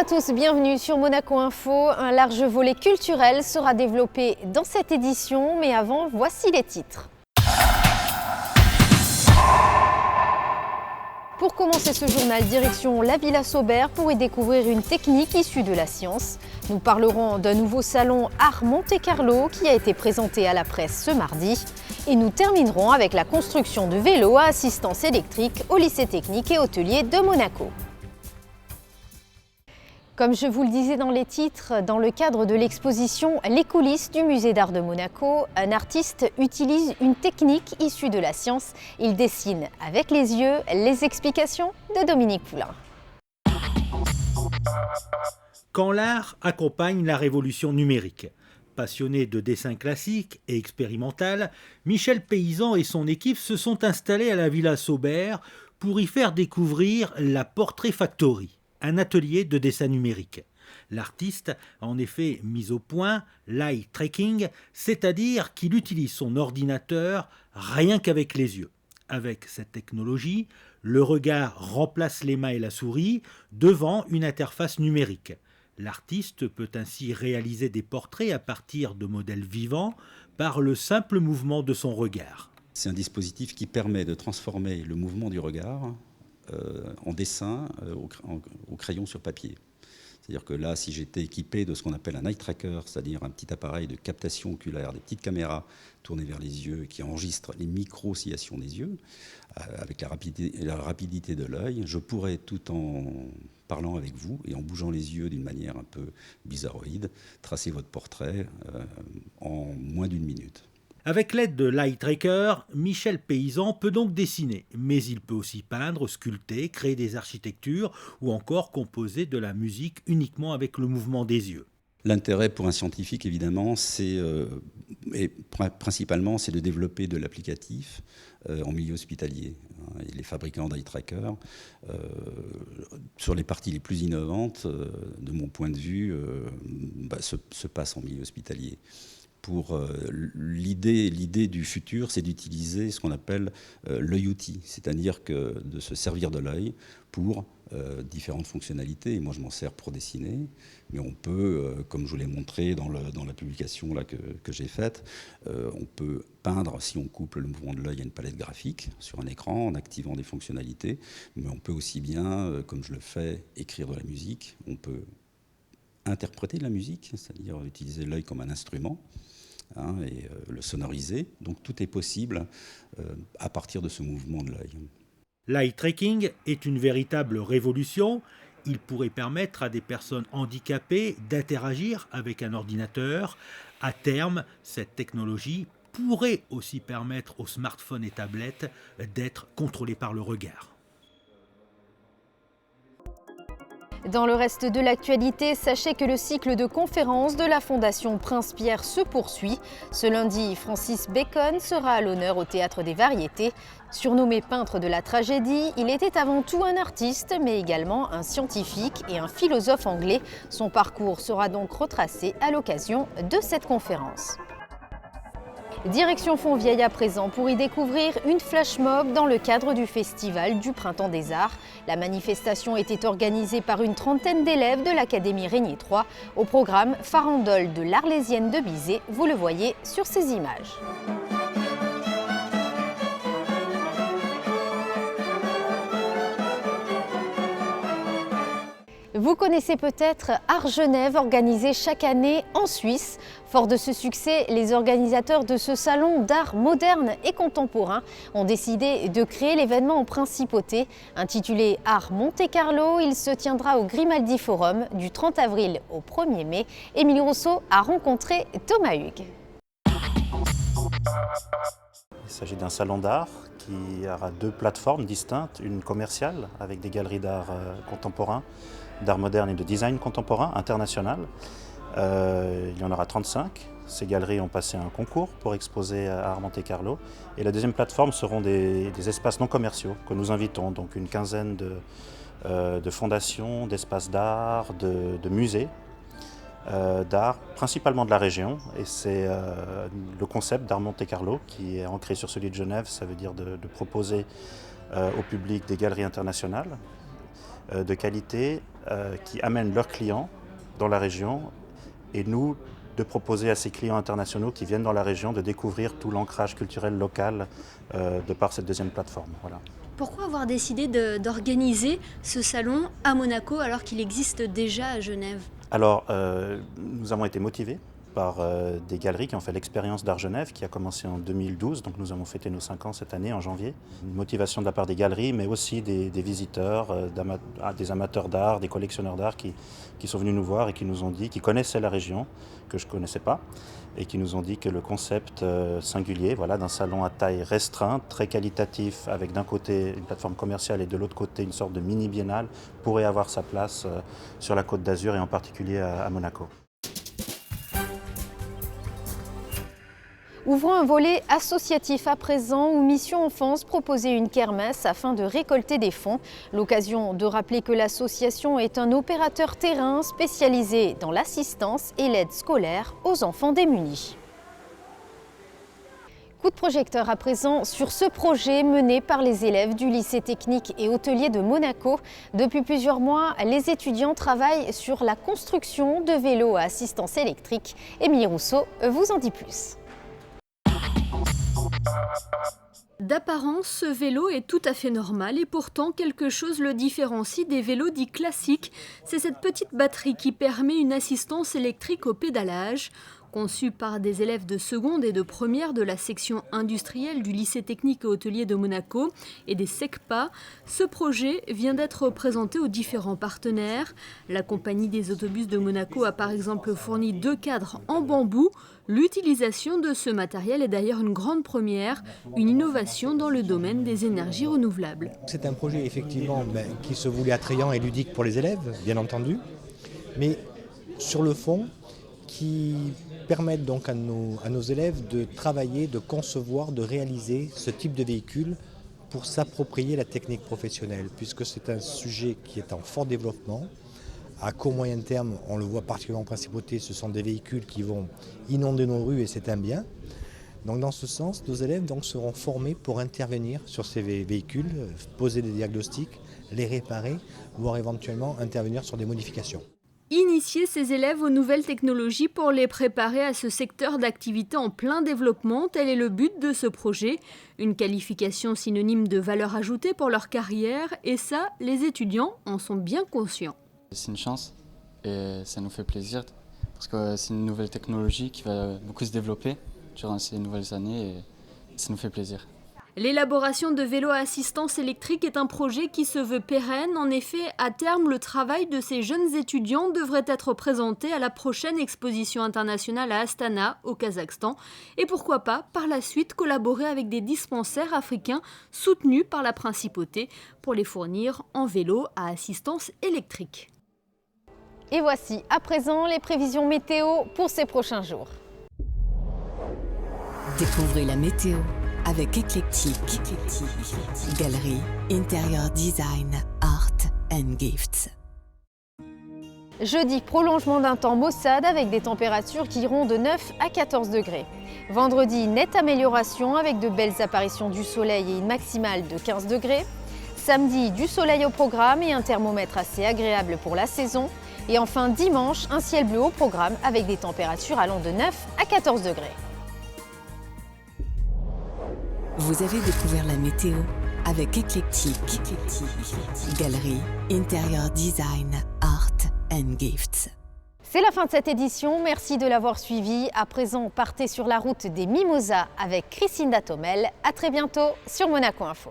à tous, bienvenue sur Monaco Info. Un large volet culturel sera développé dans cette édition, mais avant, voici les titres. Pour commencer ce journal, direction la Villa Saubert pour y découvrir une technique issue de la science. Nous parlerons d'un nouveau salon Art Monte-Carlo qui a été présenté à la presse ce mardi. Et nous terminerons avec la construction de vélos à assistance électrique au lycée technique et hôtelier de Monaco. Comme je vous le disais dans les titres, dans le cadre de l'exposition Les coulisses du musée d'art de Monaco, un artiste utilise une technique issue de la science. Il dessine avec les yeux. Les explications de Dominique Poulain. Quand l'art accompagne la révolution numérique. Passionné de dessin classique et expérimental, Michel Paysan et son équipe se sont installés à la Villa Saubert pour y faire découvrir la Portrait Factory, un atelier de dessin numérique. L'artiste a en effet mis au point l'eye tracking, c'est-à-dire qu'il utilise son ordinateur rien qu'avec les yeux. Avec cette technologie, le regard remplace les mains et la souris devant une interface numérique. L'artiste peut ainsi réaliser des portraits à partir de modèles vivants par le simple mouvement de son regard. C'est un dispositif qui permet de transformer le mouvement du regard en dessin au crayon sur papier. C'est-à-dire que là, si j'étais équipé de ce qu'on appelle un eye tracker, c'est-à-dire un petit appareil de captation oculaire, des petites caméras tournées vers les yeux qui enregistrent les micro-oscillations des yeux, avec la rapidité de l'œil, je pourrais, tout en parlant avec vous et en bougeant les yeux d'une manière un peu bizarroïde, tracer votre portrait en moins d'une minute. Avec l'aide de l'eye tracker, Michel Paysan peut donc dessiner, mais il peut aussi peindre, sculpter, créer des architectures ou encore composer de la musique uniquement avec le mouvement des yeux. L'intérêt pour un scientifique, évidemment, principalement, c'est de développer de l'applicatif en milieu hospitalier. Et les fabricants d'eye tracker, sur les parties les plus innovantes, de mon point de vue, se passent en milieu hospitalier. L'idée du futur, c'est d'utiliser ce qu'on appelle l'œil outil, c'est-à-dire que de se servir de l'œil pour différentes fonctionnalités. Et moi, je m'en sers pour dessiner, mais on peut, comme je vous l'ai montré dans la publication là, que j'ai faite, on peut peindre, si on couple le mouvement de l'œil à une palette graphique sur un écran en activant des fonctionnalités, mais on peut aussi bien, comme je le fais, écrire de la musique, on peut interpréter de la musique, c'est-à-dire utiliser l'œil comme un instrument, et le sonoriser. Donc tout est possible à partir de ce mouvement de l'œil. L'eye tracking est une véritable révolution. Il pourrait permettre à des personnes handicapées d'interagir avec un ordinateur. À terme, cette technologie pourrait aussi permettre aux smartphones et tablettes d'être contrôlés par le regard. Dans le reste de l'actualité, sachez que le cycle de conférences de la Fondation Prince-Pierre se poursuit. Ce lundi, Francis Bacon sera à l'honneur au Théâtre des Variétés. Surnommé peintre de la tragédie, il était avant tout un artiste, mais également un scientifique et un philosophe anglais. Son parcours sera donc retracé à l'occasion de cette conférence. Direction Fontvieille à présent pour y découvrir une flash mob dans le cadre du Festival du Printemps des Arts. La manifestation était organisée par une trentaine d'élèves de l'Académie Régnier 3 au programme Farandole de l'Arlésienne de Bizet. Vous le voyez sur ces images. Vous connaissez peut-être Art Genève, organisé chaque année en Suisse. Fort de ce succès, les organisateurs de ce salon d'art moderne et contemporain ont décidé de créer l'événement en principauté. Intitulé Art Monte-Carlo, il se tiendra au Grimaldi Forum du 30 avril au 1er mai. Émilie Rousseau a rencontré Thomas Hugues. Il s'agit d'un salon d'art qui aura deux plateformes distinctes, une commerciale avec des galeries d'art contemporain, d'art moderne et de design contemporain international. Il y en aura 35. Ces galeries ont passé un concours pour exposer à Art Monte-Carlo. Et la deuxième plateforme seront des espaces non commerciaux que nous invitons, donc une quinzaine de fondations, d'espaces d'art, de musées d'art, principalement de la région. Et c'est le concept d'Art Monte-Carlo qui est ancré sur celui de Genève. Ça veut dire de proposer au public des galeries internationales, de qualité qui amènent leurs clients dans la région et nous de proposer à ces clients internationaux qui viennent dans la région de découvrir tout l'ancrage culturel local de par cette deuxième plateforme. Voilà. Pourquoi avoir décidé d'organiser ce salon à Monaco alors qu'il existe déjà à Genève ? Alors, nous avons été motivés par des galeries qui ont fait l'expérience d'Art Genève qui a commencé en 2012, donc nous avons fêté nos 5 ans cette année en janvier. Une motivation de la part des galeries, mais aussi des visiteurs, des amateurs d'art, des collectionneurs d'art qui sont venus nous voir et qui nous ont dit, qui connaissaient la région, que je ne connaissais pas, et qui nous ont dit que le concept singulier, voilà, d'un salon à taille restreinte, très qualitatif, avec d'un côté une plateforme commerciale et de l'autre côté une sorte de mini-biennale, pourrait avoir sa place sur la Côte d'Azur et en particulier à Monaco. Ouvrons un volet associatif à présent où Mission Enfance proposait une kermesse afin de récolter des fonds. L'occasion de rappeler que l'association est un opérateur terrain spécialisé dans l'assistance et l'aide scolaire aux enfants démunis. Coup de projecteur à présent sur ce projet mené par les élèves du lycée technique et hôtelier de Monaco. Depuis plusieurs mois, les étudiants travaillent sur la construction de vélos à assistance électrique. Émilie Rousseau vous en dit plus. D'apparence, ce vélo est tout à fait normal et pourtant quelque chose le différencie des vélos dits classiques. C'est cette petite batterie qui permet une assistance électrique au pédalage. Conçu par des élèves de seconde et de première de la section industrielle du lycée technique et hôtelier de Monaco et des SECPA, ce projet vient d'être présenté aux différents partenaires. La compagnie des autobus de Monaco a par exemple fourni 2 cadres en bambou. L'utilisation de ce matériel est d'ailleurs une grande première, une innovation dans le domaine des énergies renouvelables. C'est un projet effectivement qui se voulait attrayant et ludique pour les élèves, bien entendu, mais sur le fond, qui permettent donc à nos élèves de travailler, de concevoir, de réaliser ce type de véhicule pour s'approprier la technique professionnelle, puisque c'est un sujet qui est en fort développement. À court moyen terme, on le voit particulièrement en principauté, ce sont des véhicules qui vont inonder nos rues et c'est un bien. Donc dans ce sens, nos élèves donc seront formés pour intervenir sur ces véhicules, poser des diagnostics, les réparer, voire éventuellement intervenir sur des modifications. Initier ces élèves aux nouvelles technologies pour les préparer à ce secteur d'activité en plein développement, tel est le but de ce projet. Une qualification synonyme de valeur ajoutée pour leur carrière et ça, les étudiants en sont bien conscients. C'est une chance et ça nous fait plaisir parce que c'est une nouvelle technologie qui va beaucoup se développer durant ces nouvelles années et ça nous fait plaisir. L'élaboration de vélos à assistance électrique est un projet qui se veut pérenne. En effet, à terme, le travail de ces jeunes étudiants devrait être présenté à la prochaine exposition internationale à Astana, au Kazakhstan. Et pourquoi pas, par la suite, collaborer avec des dispensaires africains soutenus par la principauté pour les fournir en vélos à assistance électrique. Et voici à présent les prévisions météo pour ces prochains jours. Découvrez la météo avec Eclectic, Galerie, Interior Design, Art and Gifts. Jeudi, prolongement d'un temps maussade avec des températures qui iront de 9 à 14 degrés. Vendredi, nette amélioration avec de belles apparitions du soleil et une maximale de 15 degrés. Samedi, du soleil au programme et un thermomètre assez agréable pour la saison. Et enfin dimanche, un ciel bleu au programme avec des températures allant de 9 à 14 degrés. Vous avez découvert la météo avec Eclectic, Galerie, Interior Design, Art and Gifts. C'est la fin de cette édition, merci de l'avoir suivi. À présent, partez sur la route des Mimosas avec Christine Datomel. À très bientôt sur Monaco Info.